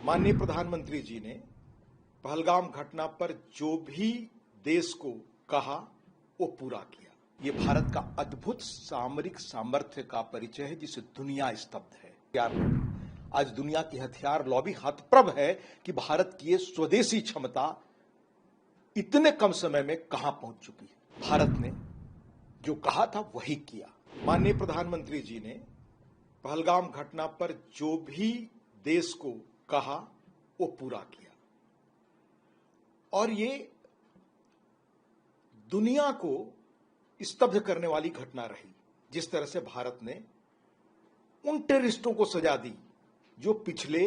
माननीय प्रधानमंत्री जी ने पहलगाम घटना पर जो भी देश को कहा वो पूरा किया। ये भारत का अद्भुत सामरिक सामर्थ्य का परिचय है जिसे दुनिया स्तब्ध है। आज दुनिया की हथियार लॉबी हतप्रभ है कि भारत की ये स्वदेशी क्षमता इतने कम समय में कहां पहुंच चुकी है। भारत ने जो कहा था वही किया। माननीय प्रधानमंत्री जी ने पहलगाम घटना पर जो भी देश को कहा वो पूरा किया और ये दुनिया को स्तब्ध करने वाली घटना रही। जिस तरह से भारत ने उन टेररिस्टों को सजा दी जो पिछले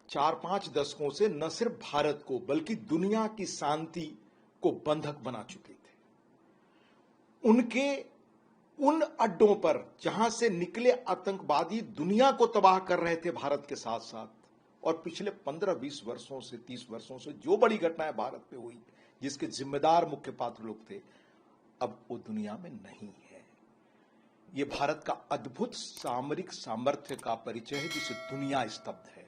4-5 दशकों से न सिर्फ भारत को बल्कि दुनिया की शांति को बंधक बना चुके थे। उनके उन अड्डों पर जहां से निकले आतंकवादी दुनिया को तबाह कर रहे थे भारत के साथ साथ, और पिछले 15-20 वर्षों से 30 वर्षों से जो बड़ी घटनाएं भारत में हुई जिसके जिम्मेदार मुख्य पात्र लोग थे, अब वो दुनिया में नहीं है। ये भारत का अद्भुत सामरिक सामर्थ्य का परिचय है जिसे दुनिया स्तब्ध है।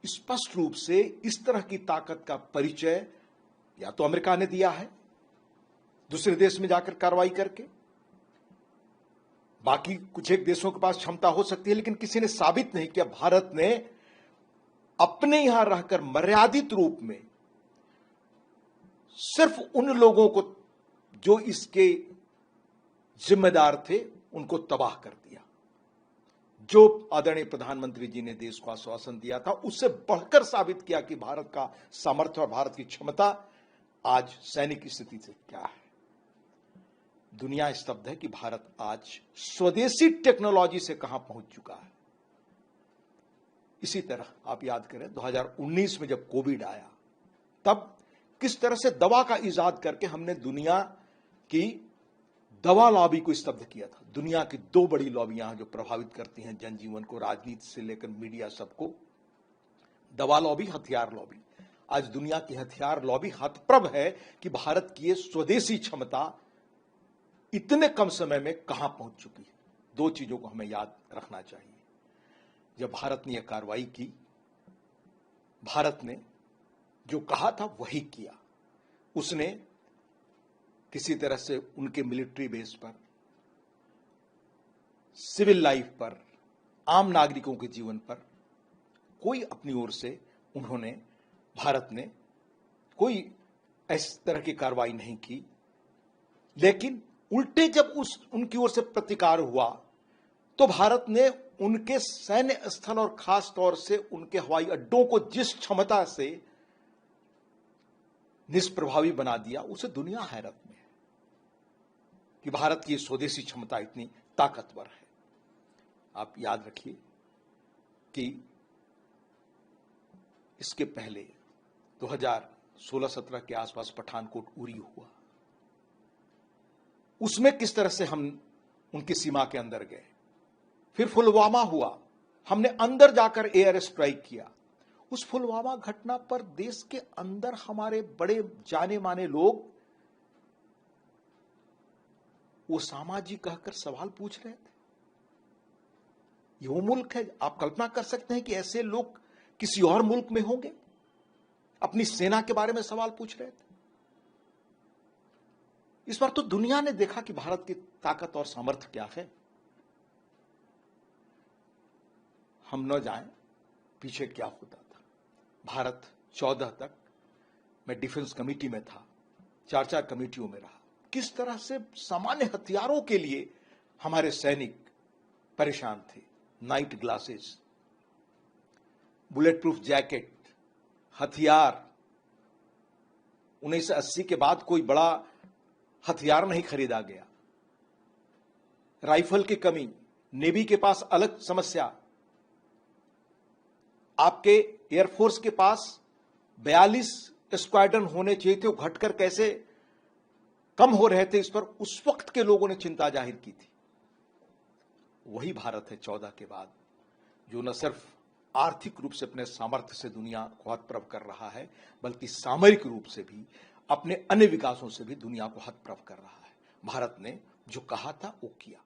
स्पष्ट रूप से इस तरह की ताकत का परिचय या तो अमेरिका ने दिया है दूसरे देश में जाकर कार्रवाई करके, बाकी कुछ एक देशों के पास क्षमता हो सकती है, लेकिन किसी ने साबित नहीं किया भारत ने अपने यहां रहकर मर्यादित रूप में सिर्फ उन लोगों को जो इसके जिम्मेदार थे उनको तबाह कर दिया। जो आदरणीय प्रधानमंत्री जी ने देश को आश्वासन दिया था उससे बढ़कर साबित किया कि भारत का सामर्थ्य और भारत की क्षमता आज सैनिक स्थिति से क्या है। दुनिया स्तब्ध है कि भारत आज स्वदेशी टेक्नोलॉजी से कहां पहुंच चुका है। इसी तरह आप याद करें 2019 में जब कोविड आया तब किस तरह से दवा का इजाद करके हमने दुनिया की दवा लॉबी को स्तब्ध किया था। दुनिया की दो बड़ी लॉबियां जो प्रभावित करती हैं जनजीवन को, राजनीति से लेकर मीडिया सबको, दवा लॉबी, हथियार लॉबी। आज दुनिया की हथियार लॉबी हतप्रभ है कि भारत की ये स्वदेशी क्षमता इतने कम समय में कहां पहुंच चुकी है। दो चीजों को हमें याद रखना चाहिए। जब भारत ने यह कार्रवाई की, भारत ने जो कहा था वही किया। उसने किसी तरह से उनके मिलिट्री बेस पर, सिविल लाइफ पर, आम नागरिकों के जीवन पर कोई अपनी ओर से उन्होंने, भारत ने कोई इस तरह की कार्रवाई नहीं की। लेकिन उल्टे जब उनकी ओर से प्रतिकार हुआ तो भारत ने उनके सैन्य स्थल और खास तौर से उनके हवाई अड्डों को जिस क्षमता से निष्प्रभावी बना दिया, उसे दुनिया हैरत में है कि भारत की स्वदेशी क्षमता इतनी ताकतवर है। आप याद रखिए कि इसके पहले 2016-17 के आसपास पठानकोट उरी हुआ, उसमें किस तरह से हम उनकी सीमा के अंदर गए। फिर पुलवामा हुआ, हमने अंदर जाकर एयर स्ट्राइक किया। उस पुलवामा घटना पर देश के अंदर हमारे बड़े जाने माने लोग वो सामाजिक कहकर सवाल पूछ रहे थे। ये वो मुल्क है, आप कल्पना कर सकते हैं कि ऐसे लोग किसी और मुल्क में होंगे, अपनी सेना के बारे में सवाल पूछ रहे थे। इस बार तो दुनिया ने देखा कि भारत की ताकत और सामर्थ्य क्या है। हम न जाएं पीछे क्या होता था। भारत 14 तक मैं डिफेंस कमेटी में था, 4-4 कमेटियों में रहा। किस तरह से सामान्य हथियारों के लिए हमारे सैनिक परेशान थे। Night glasses, bullet proof jacket, हथियार। 1980 के बाद कोई बड़ा हथियार नहीं खरीदा गया। राइफल की कमी, नेवी के पास अलग समस्या, आपके एयरफोर्स के पास 42 स्क्वाड्रन होने चाहिए थे, वो घटकर कैसे कम हो रहे थे, इस पर उस वक्त के लोगों ने चिंता जाहिर की थी। वही भारत है 14 के बाद जो न सिर्फ आर्थिक रूप से अपने सामर्थ्य से दुनिया को हतप्रभ कर रहा है, बल्कि सामरिक रूप से भी अपने अन्य विकासों से भी दुनिया को हतप्रभ कर रहा है। भारत ने जो कहा था वो किया।